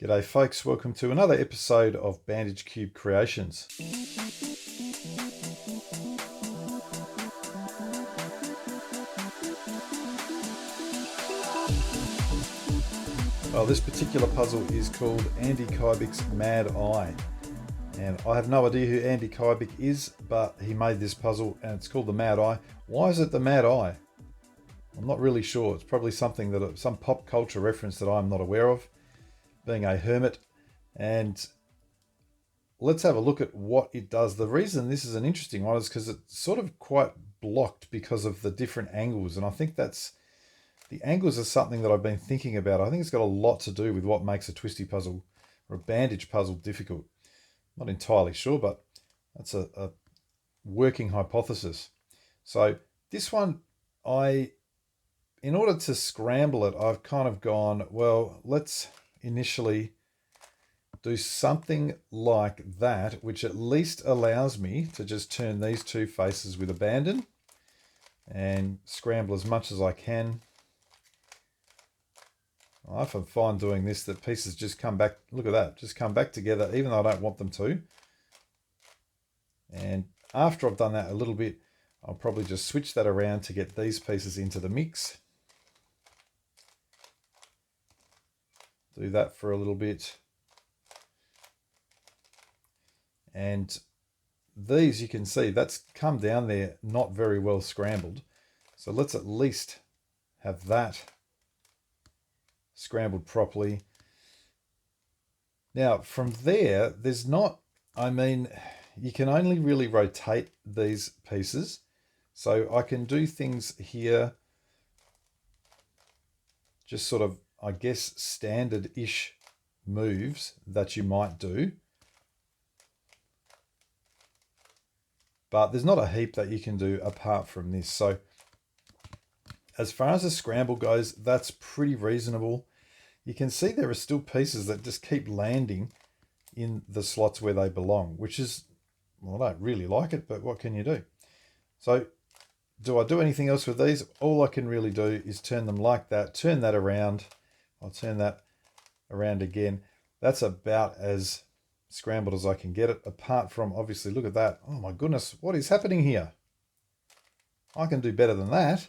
G'day folks, welcome to another episode of Bandaged Cube Creations. Well, this particular puzzle is called Kybiks Mad Eye. And I have no idea who Andy Kybik is, but he made this puzzle and it's called the Mad Eye. Why is it the Mad Eye? I'm not really sure. It's probably something that some pop culture reference that I'm not aware of, being a hermit. And let's have a look at what it does. The reason this is an interesting one is because it's sort of quite blocked because of the different angles. And I think the angles are something that I've been thinking about. I think it's got a lot to do with what makes a twisty puzzle or a bandage puzzle difficult. Not entirely sure, but that's a working hypothesis. So this one, in order to scramble it, I've kind of gone, well, let's initially do something like that, which at least allows me to just turn these two faces with abandon and scramble as much as I can. I often find doing this that pieces just come back, look at that, just come back together even though I don't want them to. And after I've done that a little bit, I'll probably just switch that around to get these pieces into the mix. Do that for a little bit. And these, you can see, that's come down there not very well scrambled. So let's at least have that scrambled properly. Now from there, there's not, you can only really rotate these pieces. So I can do things here, just sort of, I guess, standard-ish moves that you might do. But there's not a heap that you can do apart from this. So as far as the scramble goes, that's pretty reasonable. You can see there are still pieces that just keep landing in the slots where they belong, which is, well, I don't really like it, but what can you do? So do I do anything else with these? All I can really do is turn them like that, turn that around. I'll turn that around again. That's about as scrambled as I can get it, apart from, obviously, look at that. Oh my goodness, what is happening here? I can do better than that.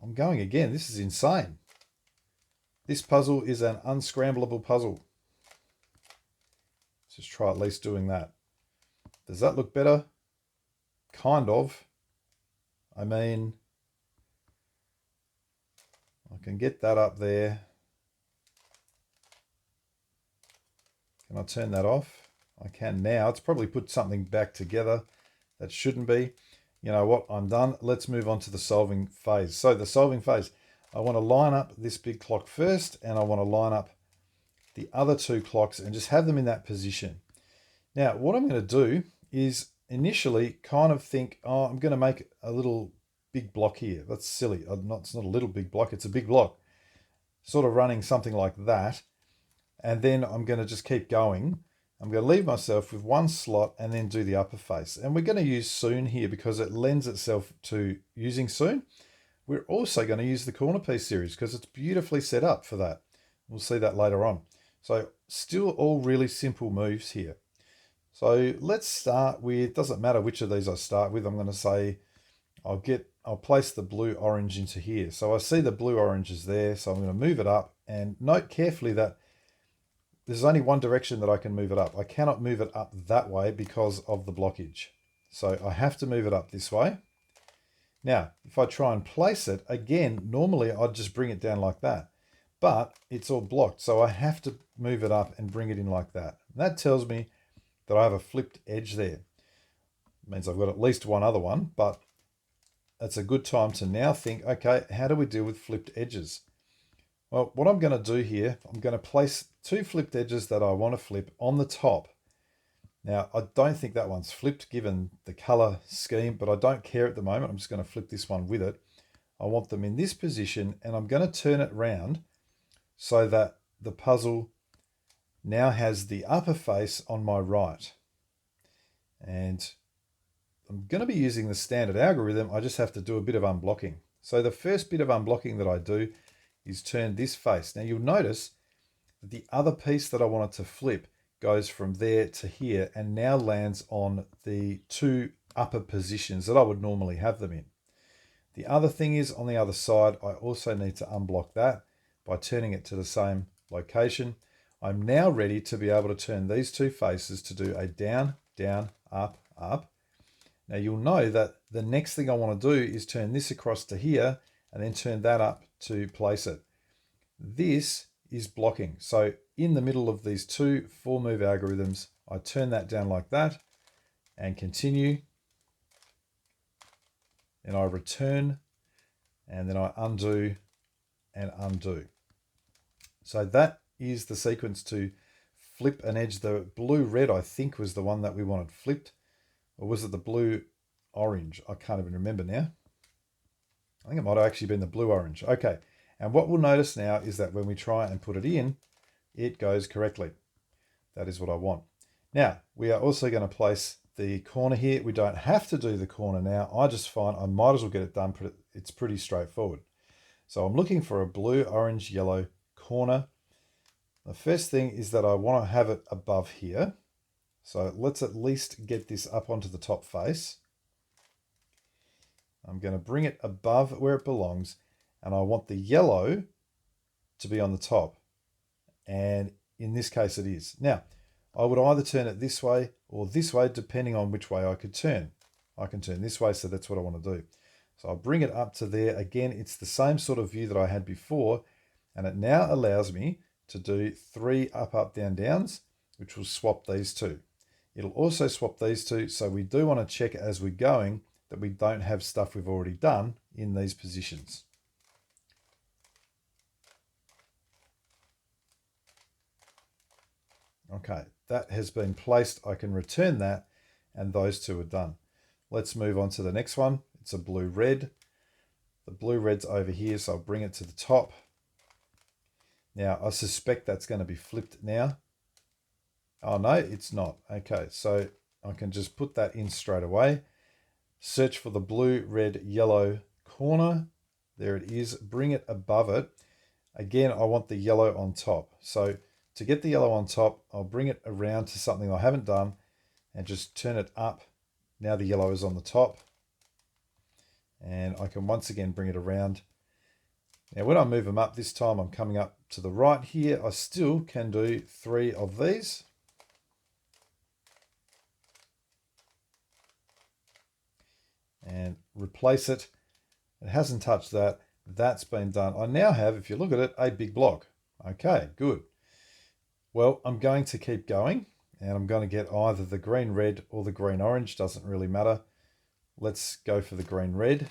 I'm going again. This is insane. This puzzle is an unscramblable puzzle. Let's just try at least doing that. Does that look better? Kind of. I can get that up there. Can I turn that off? I can now. It's probably put something back together that shouldn't be. You know what? I'm done. Let's move on to the solving phase. So the solving phase, I want to line up this big clock first, and I want to line up the other two clocks and just have them in that position. Now, what I'm going to do is initially kind of think, oh, I'm going to make a little big block here. That's silly. It's not a little big block. It's a big block. Sort of running something like that. And then I'm going to just keep going. I'm going to leave myself with one slot and then do the upper face. And we're going to use Sune here because it lends itself to using Sune. We're also going to use the corner piece series because it's beautifully set up for that. We'll see that later on. So still all really simple moves here. So let's start with, doesn't matter which of these I start with. I'm going to say I'll place the blue orange into here. So I see the blue orange is there. So I'm going to move it up, and note carefully that there's only one direction that I can move it up. I cannot move it up that way because of the blockage. So I have to move it up this way. Now, if I try and place it, again, normally I'd just bring it down like that. But it's all blocked, so I have to move it up and bring it in like that. And that tells me that I have a flipped edge there. It means I've got at least one other one, but it's a good time to now think, okay, how do we deal with flipped edges? Well, what I'm going to do here, I'm going to place two flipped edges that I want to flip on the top. Now, I don't think that one's flipped given the color scheme, but I don't care at the moment. I'm just going to flip this one with it. I want them in this position, and I'm going to turn it round so that the puzzle now has the upper face on my right. And I'm going to be using the standard algorithm. I just have to do a bit of unblocking. So the first bit of unblocking that I do is turn this face. Now you'll notice the other piece that I wanted to flip goes from there to here and now lands on the two upper positions that I would normally have them in. The other thing is on the other side, I also need to unblock that by turning it to the same location. I'm now ready to be able to turn these two faces to do a down, down, up, up. Now you'll know that the next thing I want to do is turn this across to here and then turn that up to place it. This is blocking. So in the middle of these two 4-move algorithms, I turn that down like that and continue. And I return and then I undo and undo. So that is the sequence to flip an edge. The blue-red, I think, was the one that we wanted flipped. Or was it the blue-orange? I can't even remember now. I think it might have actually been the blue-orange. Okay, and what we'll notice now is that when we try and put it in, it goes correctly. That is what I want. Now, we are also going to place the corner here. We don't have to do the corner now. I just find I might as well get it done. It's pretty straightforward. So I'm looking for a blue, orange, yellow corner. The first thing is that I want to have it above here. So let's at least get this up onto the top face. I'm going to bring it above where it belongs, and I want the yellow to be on the top. And in this case it is. Now, I would either turn it this way or this way, depending on which way I could turn. I can turn this way, so that's what I want to do. So I'll bring it up to there. Again, it's the same sort of view that I had before, and it now allows me to do 3 up, up, down, downs, which will swap these two. It'll also swap these two, so we do want to check as we're going that we don't have stuff we've already done in these positions. Okay, that has been placed. I can return that, and those two are done. Let's move on to the next one. It's a blue-red. The blue-red's over here, so I'll bring it to the top. Now, I suspect that's going to be flipped now. Oh, no, it's not. Okay, so I can just put that in straight away. Search for the blue, red, yellow corner. There it is. Bring it above it. Again, I want the yellow on top. So to get the yellow on top, I'll bring it around to something I haven't done and just turn it up. Now the yellow is on the top. And I can once again bring it around. Now when I move them up, this time I'm coming up to the right here. I still can do 3 of these. And replace it. It hasn't touched that. That's been done. I now have, if you look at it, a big block. Okay, good. Well, I'm going to keep going, and I'm going to get either the green red or the green orange. Doesn't really matter. Let's go for the green red.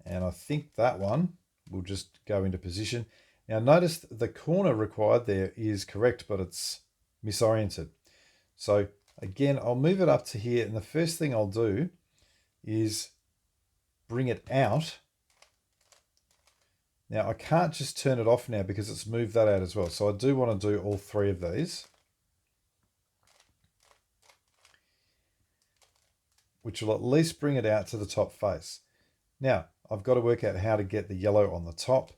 And I think that one will just go into position. Now notice the corner required there is correct, but it's misoriented. So again, I'll move it up to here, and the first thing I'll do is bring it out. Now I can't just turn it off now because it's moved that out as well. So I do want to do all 3 of these, which will at least bring it out to the top face. Now I've got to work out how to get the yellow on the top,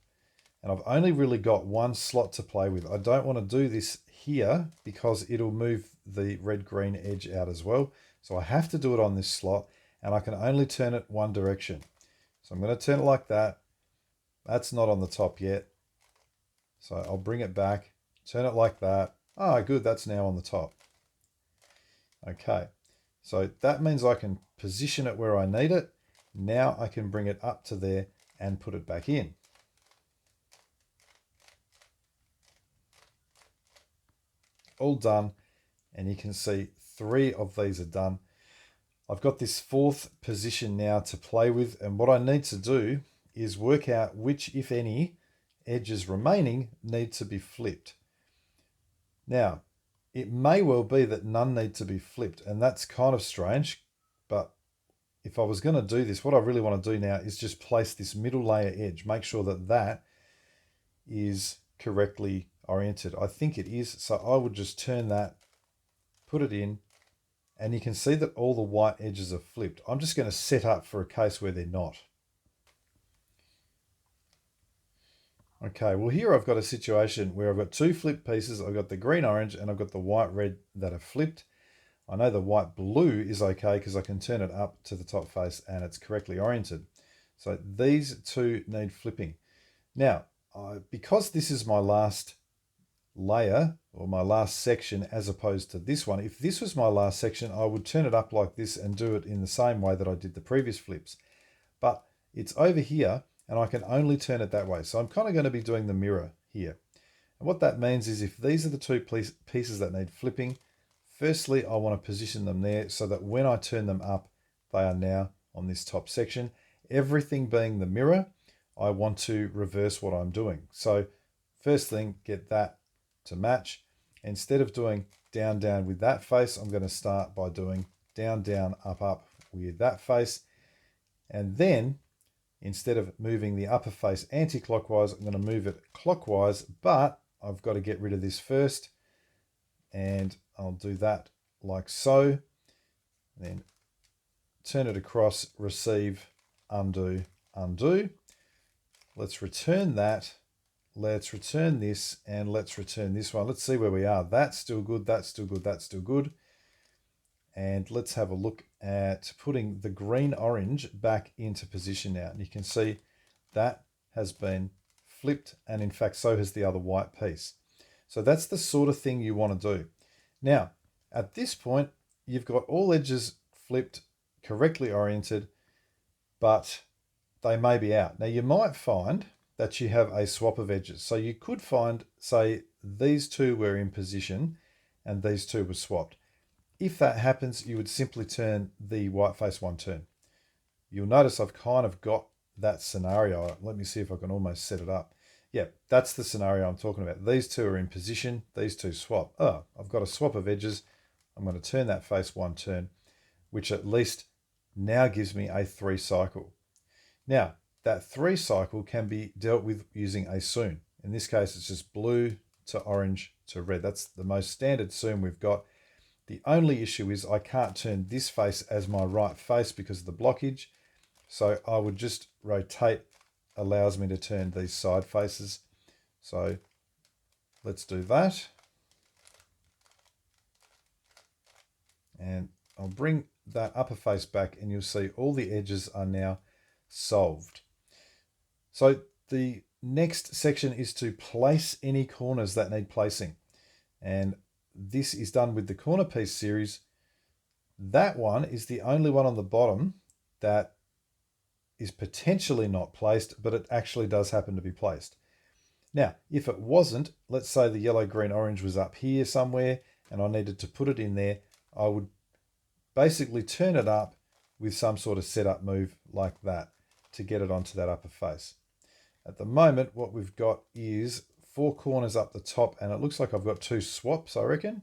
and I've only really got 1 slot to play with. I don't want to do this here because it'll move the red-green edge out as well. So I have to do it on this slot, and I can only turn it one direction. So I'm going to turn it like that. That's not on the top yet. So I'll bring it back, turn it like that. Ah, good, that's now on the top. Okay, so that means I can position it where I need it. Now I can bring it up to there and put it back in. All done, and you can see 3 of these are done. I've got this 4th position now to play with, and what I need to do is work out which, if any, edges remaining need to be flipped. Now, it may well be that none need to be flipped, and that's kind of strange, but if I was going to do this, what I really want to do now is just place this middle layer edge, make sure that that is correctly oriented. I think it is, so I would just turn that, put it in, and you can see that all the white edges are flipped. I'm just going to set up for a case where they're not. Okay, well here I've got a situation where I've got two flipped pieces. I've got the green orange and I've got the white red that are flipped. I know the white blue is okay because I can turn it up to the top face and it's correctly oriented. So these two need flipping. Now, because this is my last layer or my last section as opposed to this one, if this was my last section, I would turn it up like this and do it in the same way that I did the previous flips. But it's over here and I can only turn it that way. So I'm kind of going to be doing the mirror here. And what that means is if these are the two pieces that need flipping, firstly, I want to position them there so that when I turn them up, they are now on this top section. Everything being the mirror, I want to reverse what I'm doing. So first thing, get that to match. Instead of doing down, down with that face, I'm going to start by doing down, down, up, up with that face. And then instead of moving the upper face anti-clockwise, I'm going to move it clockwise, but I've got to get rid of this first. And I'll do that like so. Then turn it across, receive, undo, undo. Let's return that. Let's return this and let's return this one. Let's see where we are. That's still good. That's still good. That's still good. And let's have a look at putting the green orange back into position now. And you can see that has been flipped. And in fact, so has the other white piece. So that's the sort of thing you want to do. Now, at this point, you've got all edges flipped, correctly oriented, but they may be out. Now, you might find that you have a swap of edges. So you could find, say, these two were in position and these two were swapped. If that happens, you would simply turn the white face one turn. You'll notice I've kind of got that scenario. Let me see if I can almost set it up. Yeah, that's the scenario I'm talking about. These two are in position, these two swap. Oh, I've got a swap of edges. I'm going to turn that face one turn, which at least now gives me a 3 cycle. Now, that 3 cycle can be dealt with using a Sune. In this case, it's just blue to orange to red. That's the most standard Sune we've got. The only issue is I can't turn this face as my right face because of the blockage. So I would just rotate, allows me to turn these side faces. So let's do that. And I'll bring that upper face back and you'll see all the edges are now solved. So the next section is to place any corners that need placing. And this is done with the corner piece series. That one is the only one on the bottom that is potentially not placed, but it actually does happen to be placed. Now, if it wasn't, let's say the yellow, green, orange was up here somewhere and I needed to put it in there, I would basically turn it up with some sort of setup move like that to get it onto that upper face. At the moment, what we've got is 4 corners up the top, and it looks like I've got 2 swaps, I reckon.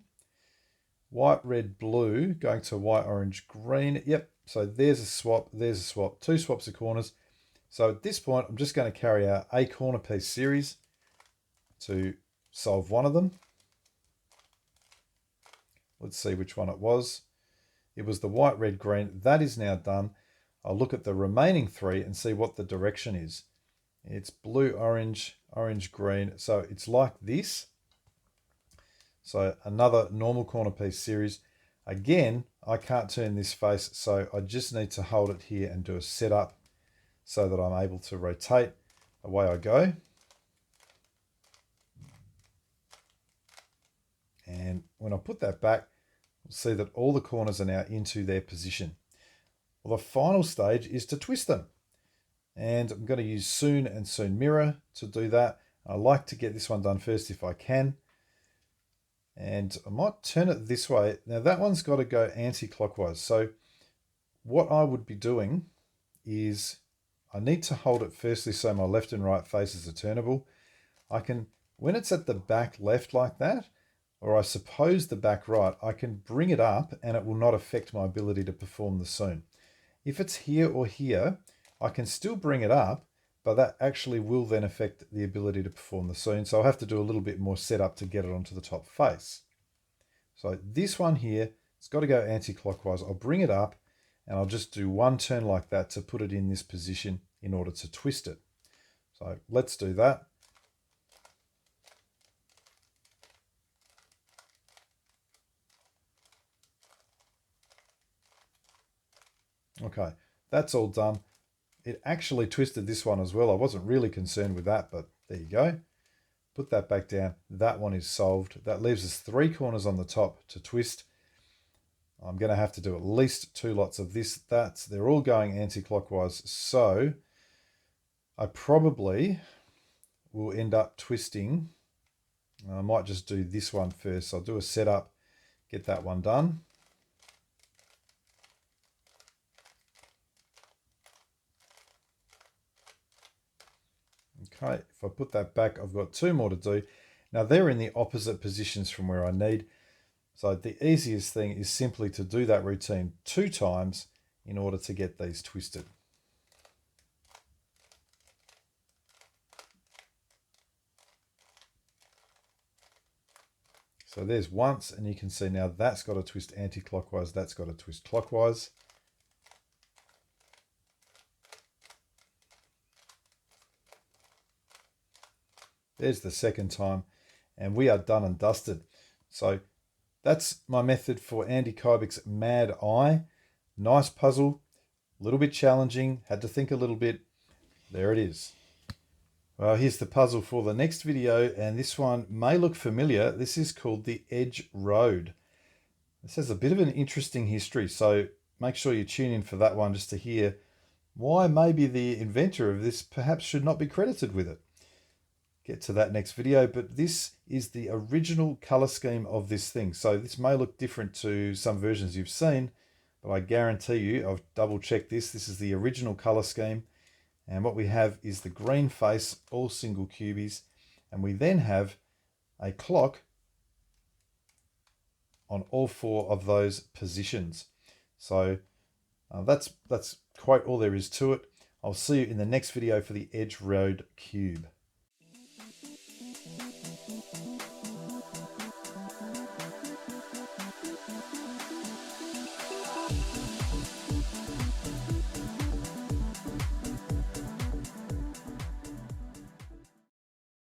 White, red, blue, going to white, orange, green. Yep, so there's a swap, 2 swaps of corners. So at this point, I'm just going to carry out a corner piece series to solve one of them. Let's see which one it was. It was the white, red, green. That is now done. I'll look at the remaining 3 and see what the direction is. It's blue, orange, orange, green. So it's like this. So another normal corner piece series. Again, I can't turn this face, so I just need to hold it here and do a setup so that I'm able to rotate. Away I go. And when I put that back, we'll see that all the corners are now into their position. Well, the final stage is to twist them. And I'm going to use Sune and Sune Mirror to do that. I like to get this one done first if I can. And I might turn it this way. Now that one's got to go anti-clockwise. So what I would be doing is I need to hold it firstly so my left and right faces are turnable. I can, when it's at the back left like that, or I suppose the back right, I can bring it up and it will not affect my ability to perform the Sune. If it's here or here, I can still bring it up, but that actually will then affect the ability to perform the Sune. So I'll have to do a little bit more setup to get it onto the top face. So this one here, it's got to go anti-clockwise. I'll bring it up and I'll just do one turn like that to put it in this position in order to twist it. So let's do that. Okay, that's all done. It actually twisted this one as well. I wasn't really concerned with that, but there you go. Put that back down. That one is solved. That leaves us 3 corners on the top to twist. I'm going to have to do at least 2 lots of this. They're all going anti-clockwise, so I probably will end up twisting. I might just do this one first. I'll do a setup, get that one done. Okay, if I put that back, I've got 2 more to do. Now they're in the opposite positions from where I need. So the easiest thing is simply to do that routine 2 times in order to get these twisted. So there's once, and you can see now that's got to twist anti-clockwise, that's got to twist clockwise. There's the second time, and we are done and dusted. So that's my method for Andy Kybiks Mad Eye. Nice puzzle, a little bit challenging, had to think a little bit. There it is. Well, here's the puzzle for the next video, and this one may look familiar. This is called the Edge Road. This has a bit of an interesting history, so make sure you tune in for that one just to hear why maybe the inventor of this perhaps should not be credited with it. Get to that next video, but this is the original color scheme of this thing. So this may look different to some versions you've seen, but I guarantee you, I've double checked this. This is the original color scheme. And what we have is the green face, all single cubies. And we then have a clock on all 4 of those positions. So that's quite all there is to it. I'll see you in the next video for the Edge Road cube.